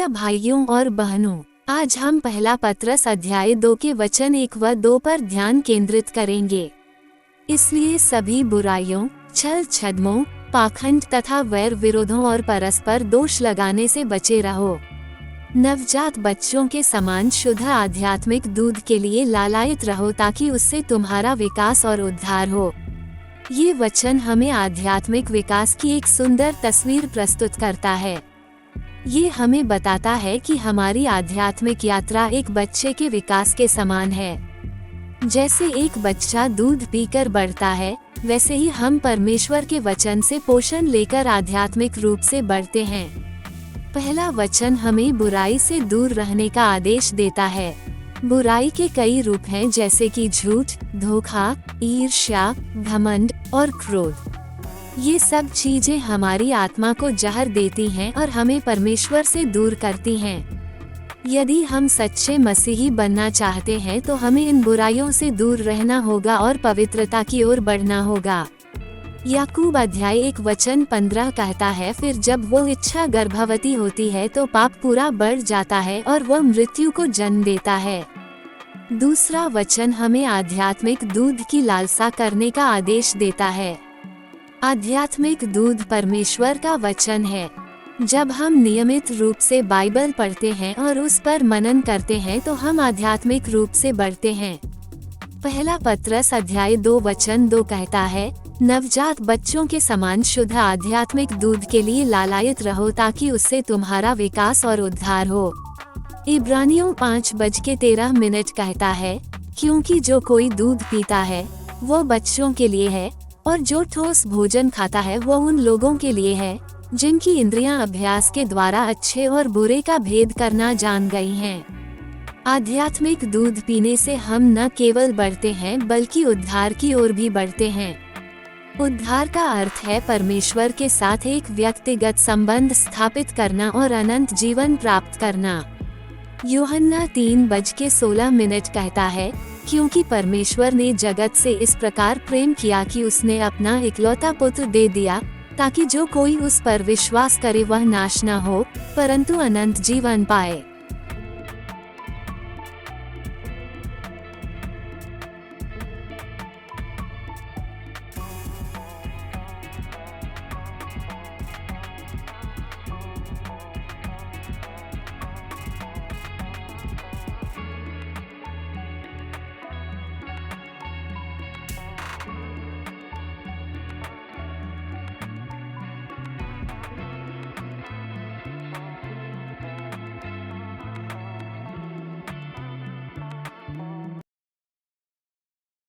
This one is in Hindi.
प्रिय भाइयों और बहनों, आज हम पहला पत्रस अध्याय 2 के वचन 1 व 2 पर ध्यान केंद्रित करेंगे। इसलिए सभी बुराइयों, छल छद्मों, पाखंड तथा वैर विरोधों और परस्पर दोष लगाने से बचे रहो। नवजात बच्चों के समान शुद्ध आध्यात्मिक दूध के लिए लालायित रहो ताकि उससे तुम्हारा विकास और उद्धार हो। ये वचन हमें आध्यात्मिक विकास की एक सुंदर तस्वीर प्रस्तुत करता है। ये हमें बताता है कि हमारी आध्यात्मिक यात्रा एक बच्चे के विकास के समान है। जैसे एक बच्चा दूध पीकर बढ़ता है, वैसे ही हम परमेश्वर के वचन से पोषण लेकर आध्यात्मिक रूप से बढ़ते हैं। पहला वचन हमें बुराई से दूर रहने का आदेश देता है। बुराई के कई रूप हैं, जैसे कि झूठ, धोखा, ईर्ष्या, घमंड और क्रोध। ये सब चीजें हमारी आत्मा को जहर देती हैं और हमें परमेश्वर से दूर करती हैं। यदि हम सच्चे मसीही बनना चाहते हैं तो हमें इन बुराइयों से दूर रहना होगा और पवित्रता की ओर बढ़ना होगा। याकूब अध्याय 1 वचन 15 कहता है, फिर जब वो इच्छा गर्भवती होती है तो पाप पूरा बढ़ जाता है और वह मृत्यु को जन्म देता है। दूसरा वचन हमें आध्यात्मिक दूध की लालसा करने का आदेश देता है। आध्यात्मिक दूध परमेश्वर का वचन है। जब हम नियमित रूप से बाइबल पढ़ते हैं और उस पर मनन करते हैं तो हम आध्यात्मिक रूप से बढ़ते हैं। पहला पत्रस अध्याय 2 वचन 2 कहता है, नवजात बच्चों के समान शुद्ध आध्यात्मिक दूध के लिए लालायित रहो ताकि उससे तुम्हारा विकास और उद्धार हो। इब्रानियों 5:13 कहता है, क्योंकि जो कोई दूध पीता है वो बच्चों के लिए है और जो ठोस भोजन खाता है वो उन लोगों के लिए है जिनकी इंद्रियां अभ्यास के द्वारा अच्छे और बुरे का भेद करना जान गई हैं। आध्यात्मिक दूध पीने से हम न केवल बढ़ते हैं बल्कि उद्धार की ओर भी बढ़ते हैं। उद्धार का अर्थ है परमेश्वर के साथ एक व्यक्तिगत संबंध स्थापित करना और अनंत जीवन प्राप्त करना। यूहन्ना 3:16 कहता है, क्योंकि परमेश्वर ने जगत से इस प्रकार प्रेम किया कि उसने अपना इकलौता पुत्र दे दिया, ताकि जो कोई उस पर विश्वास करे वह नाश न हो परंतु अनंत जीवन पाए।